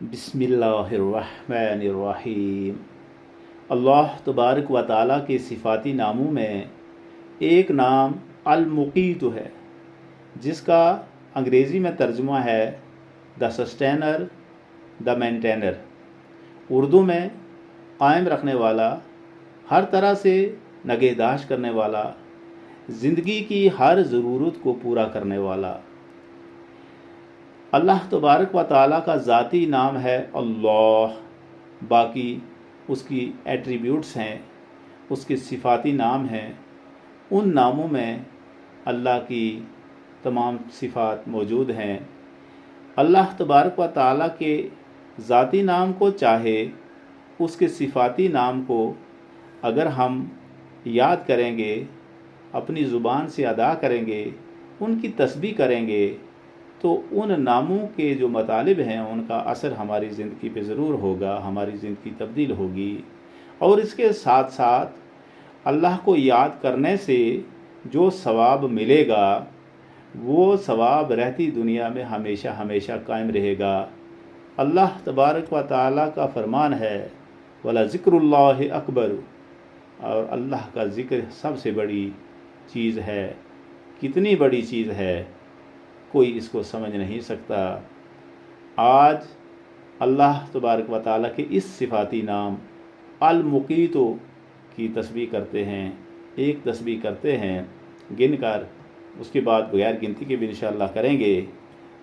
बिस्मिल्लाहिर्रहमानिर्रहीम। अल्लाह तबारक व ताला के सिफ़ाती नामों में एक नाम अल-मुक़ीत है, जिसका अंग्रेज़ी में तर्जुमा है the sustainer, the maintainer. Urdu में कायम रखने वाला, हर तरह से नगहदाश्त करने वाला, ज़िंदगी की हर ज़रूरत को पूरा करने वाला। अल्लाह तबारक व ताला का ज़ाती नाम है अल्लाह। बाकी उसकी एट्रीब्यूट्स हैं, उसके सिफ़ाती नाम हैं। उन नामों में अल्लाह की तमाम सिफ़ात मौजूद हैं। अल्लाह तबारक व ताला के ज़ाती नाम को चाहे उसके सिफ़ाती नाम को अगर हम याद करेंगे, अपनी ज़ुबान से अदा करेंगे, उनकी तस्बीह करेंगे, तो उन नामों के जो मतलब हैं उनका असर हमारी ज़िंदगी पे ज़रूर होगा, हमारी ज़िंदगी तब्दील होगी। और इसके साथ साथ अल्लाह को याद करने से जो सवाब मिलेगा वो सवाब रहती दुनिया में हमेशा हमेशा कायम रहेगा। अल्लाह तबारक व ताला का फरमान है वला ज़िक्रुल्लाहि अकबर, और अल्लाह का ज़िक्र सबसे बड़ी चीज़ है। कितनी बड़ी चीज़ है, कोई इसको समझ नहीं सकता। आज अल्लाह तबारक व ताला के इस सिफ़ाती नाम अल-मुक़ीतो की तस्बीह करते हैं। एक तस्बीह करते हैं गिन कर, उसके बाद बगैर गिनती के भी इंशाअल्लाह करेंगे।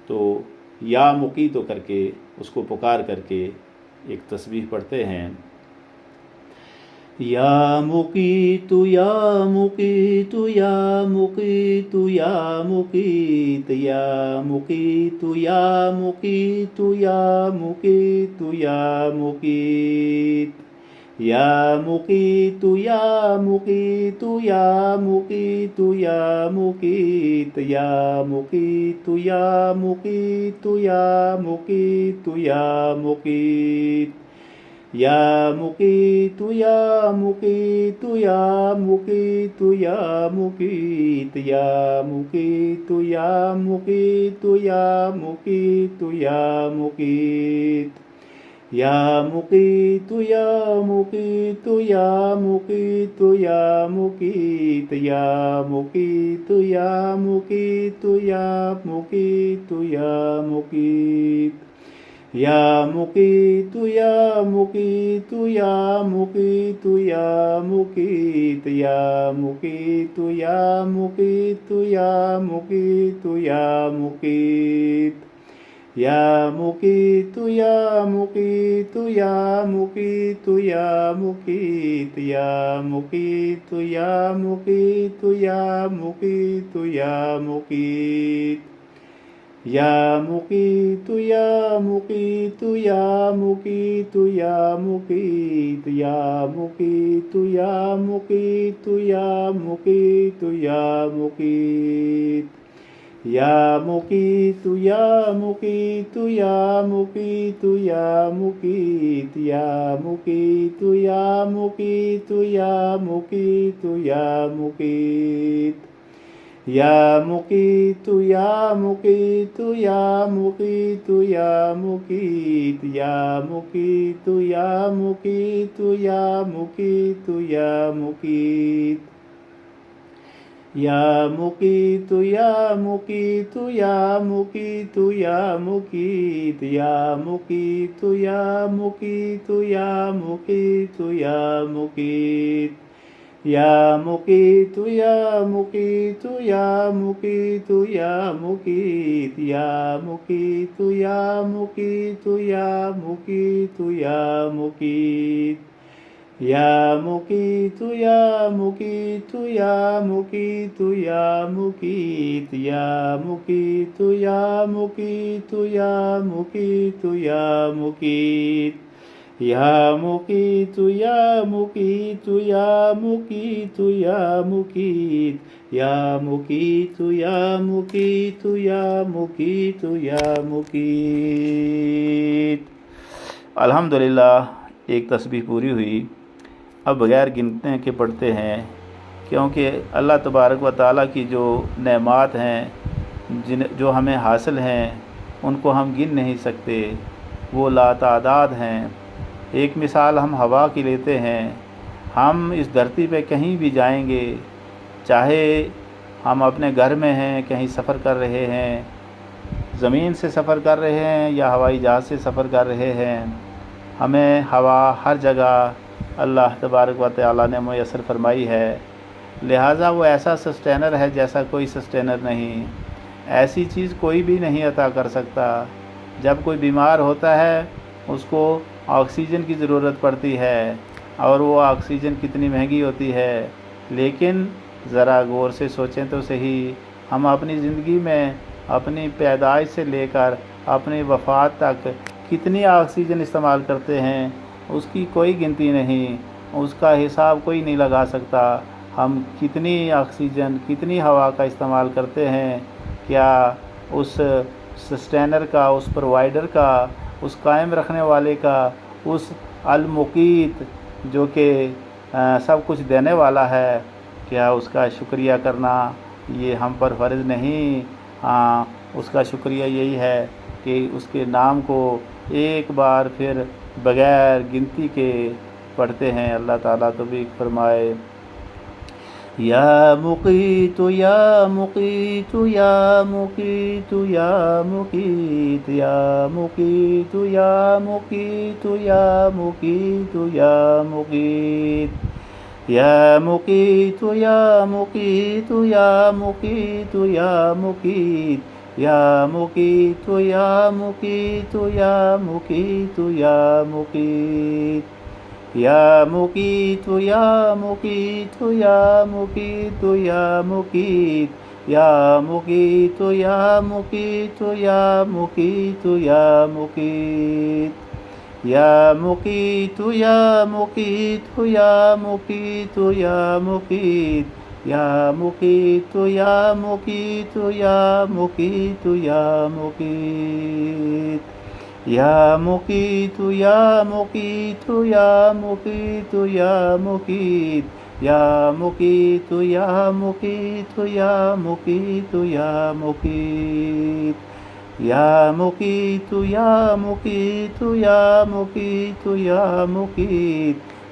तो या मुक़ीतो करके उसको पुकार करके एक तस्बीह पढ़ते हैं। या मुक़ीतु या मुक़ीतु या मुक़ीतु या मुक़ीत, या मुक़ीतु या मुक़ीतु या मुक़ीतु या मुक़ीत, या मुक़ीतु या मुक़ीतु या मुक़ीतु या मुक़ीत, या मुक़ीतु या मुक़ीतु या मुक़ीतु या मुक़ीत, या मुक़ीतु या मुक़ीतु या मुक़ीतु या मुक़ीत, या मुक़ीतु या मुक़ीतु या मुक़ीतु या मुक़ीत, या मुक़ीतु या मुक़ीतु या मुक़ीतु या मुक़ीत, या मुक़ीतु या मुक़ीतु या मुक़ीतु या मुक़ीत, या मुक़ीतु या मुक़ीतु या मुक़ीतु या मुक़ीत, या मुक़ीतु या मुक़ीतु या मुक़ीतु या मुक़ीत, या मुक़ीतु या मुक़ीतु या मुक़ीतु या मुक़ीत, या मुक़ीतु या मुक़ीतु या मुक़ीतु या मुक़ीत, या मुक़ीतु या मुक़ीतु या मुक़ीतु या मुक़ीत, या मुक़ीतु या मुक़ीतु या मुक़ीतु या मुक़ीत, या मुक़ीतु या मुक़ीतु या मुक़ीतु या मुक़ीत, या मुक़ीतु या मुक़ीतु या मुक़ीतु या मुक़ीत, या मुक़ीतु या मुक़ीतु या मुक़ीतु या मुक़ीत, या मुक़ीतु या मुक़ीतु या मुक़ीतु या मुक़ीत, या मुक़ीतु या मुक़ीतु या मुक़ीतु या मुक़ीत, या मुक़ीतु या मुक़ीतु या मुक़ीतु या मुक़ीत, या मुक़ीतु या मुक़ीतु या मुक़ीतु या मुक़ीत, या मुक़ीतु या मुक़ीतु या मुक़ीतु या मुक़ीत, या मुक़ीतु या मुक़ीतु या मुक़ीतु या मुक़ीत, या मुक़ीतु या मुक़ीतु या मुक़ीतु या मुक़ीत, या मुक़ीतु या मुक़ीतु या मुक़ीतु या मुक़ीत, या मुक़ीतु या मुक़ीतु या मुक़ीतु या मुक़ीत। अल्हम्दुलिल्लाह, एक तस्बीह पूरी हुई। अब बग़ैर गिनते के पढ़ते हैं, क्योंकि अल्लाह तबारक व ताला की जो नेमात हैं जो हमें हासिल हैं उनको हम गिन नहीं सकते। वो लातादाद हैं। एक मिसाल हम हवा की लेते हैं। हम इस धरती पे कहीं भी जाएंगे, चाहे हम अपने घर में हैं, कहीं सफ़र कर रहे हैं, ज़मीन से सफ़र कर रहे हैं या हवाई जहाज़ से सफ़र कर रहे हैं, हमें हवा हर जगह अल्लाह तबारक व तआला ने मुयस्सर फरमाई है। लिहाजा वो ऐसा सस्टेनर है जैसा कोई सस्टेनर नहीं। ऐसी चीज़ कोई भी नहीं अता कर सकता। जब कोई बीमार होता है उसको ऑक्सीजन की ज़रूरत पड़ती है, और वो ऑक्सीजन कितनी महंगी होती है। लेकिन ज़रा गौर से सोचें तो सही, हम अपनी ज़िंदगी में अपनी पैदाइश से लेकर अपनी वफ़ात तक कितनी ऑक्सीजन इस्तेमाल करते हैं, उसकी कोई गिनती नहीं, उसका हिसाब कोई नहीं लगा सकता। हम कितनी ऑक्सीजन, कितनी हवा का इस्तेमाल करते हैं, क्या उस सस्टेनर का, उस प्रोवाइडर का, उस कायम रखने वाले का, उस अल मुकीत जो कि सब कुछ देने वाला है, क्या उसका शुक्रिया करना ये हम पर फ़र्ज़ नहीं। हाँ, उसका शुक्रिया यही है कि उसके नाम को एक बार फिर बग़ैर गिनती के पढ़ते हैं। अल्लाह ताला तौफ़ीक़ फरमाए। या मुक़ीतु या मुक़ीतु या मुक़ीतु या मुक़ीत या मुक़ीतु या मुक़ीतु या मुक़ीतु या मुक़ीत या मुक़ीतु या मुक़ीतु या मुक़ीतु या मुक़ीत या मुक़ीतु या मुक़ीतु या मुक़ीतु या मुक़ीत या मुक़ीतु या मुक़ीतु या मुक़ीतु या मुक़ीत या मुक़ीतु या मुक़ीतु या मुक़ीतु या मुक़ीत या मुक़ीतु या मुक़ीतु या मुक़ीतु या मुक़ीत या मुक़ीतु या मुक़ीतु या मुक़ीतु या मुक़ीत या मुक़ीतु या मुक़ीतु या मुक़ीतु या मुक़ीत या मुक़ीतु या मुक़ीतु या मुक़ीतु या मुक़ीत या मुक़ीतु या मुक़ीतु या मुक़ीतु या मुक़ीत या मुक़ीतु या मुक़ीतु या मुक़ीतु या मुक़ीत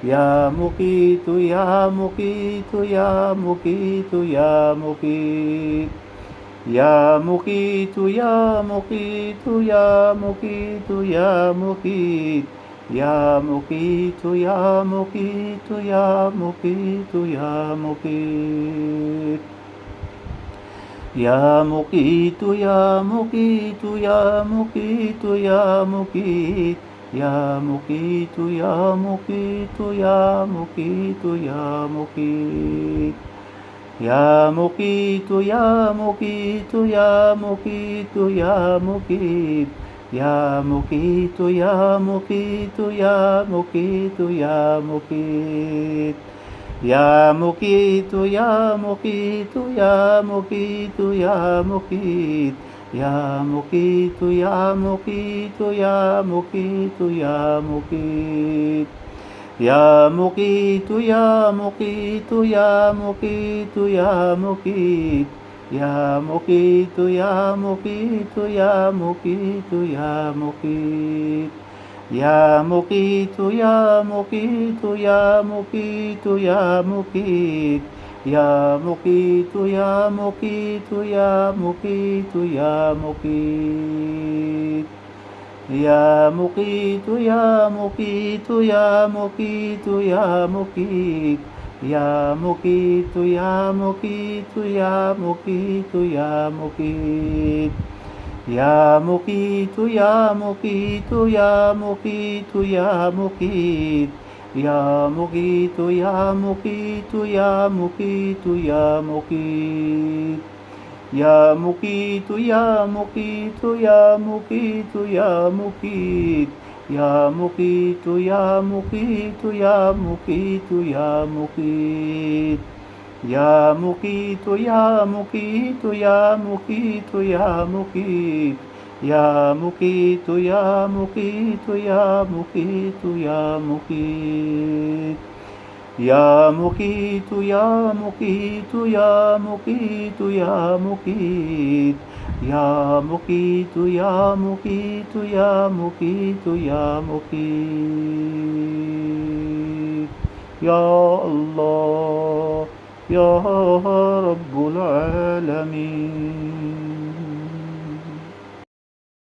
या मुक़ीतु या मुक़ीतु या मुक़ीतु या मुक़ीत या मुक़ीतु या मुक़ीतु या मुक़ीतु या मुक़ीत या मुक़ीतु या मुक़ीतु या मुक़ीतु या मुक़ीत या मुक़ीतु या मुक़ीतु या मुक़ीतु या मुक़ीत या मुक़ीतु या मुक़ीतु या मुक़ीतु या मुक़ीत या मुक़ीतु या मुक़ीतु या मुक़ीतु या मुक़ीत या मुक़ीतु या मुक़ीतु या मुक़ीतु या मुक़ीत या मुक़ीतु या मुक़ीतु या मुक़ीतु या मुक़ीत या मुक़ीतु या मुक़ीतु या मुक़ीतु या मुक़ीत या मुक़ीतु या मुक़ीतु या मुक़ीतु या मुक़ीत या मुक़ीतु या मुक़ीतु या मुक़ीतु या मुक़ीत या मुक़ीतु या मुक़ीतु या मुक़ीतु या मुक़ीत या मुक़ीतु या मुक़ीतु या मुक़ीतु या मुक़ीत या मुक़ीतु या मुक़ीतु या मुक़ीतु या मुक़ीत या मुक़ीतु या मुक़ीतु या मुक़ीतु या मुक़ीत या मुक़ीतु या मुक़ीतु या मुक़ीतु या मुक़ीत या मुक़ीतु या मुक़ीतु या मुक़ीतु या मुक़ीत या मुक़ीतु या मुक़ीतु या मुक़ीतु या मुक़ीत या मुक़ीतु या मुक़ीतु या मुक़ीतु या मुक़ीत या मुक़ीतु या मुक़ीतु या मुक़ीतु या मुक़ीत या मुकीत या मुकीत या मुकीत या मुकीत या मुकीत या मुकीत या मुकीत या मुकीत या अल्लाह या रब्बुल आलमीन।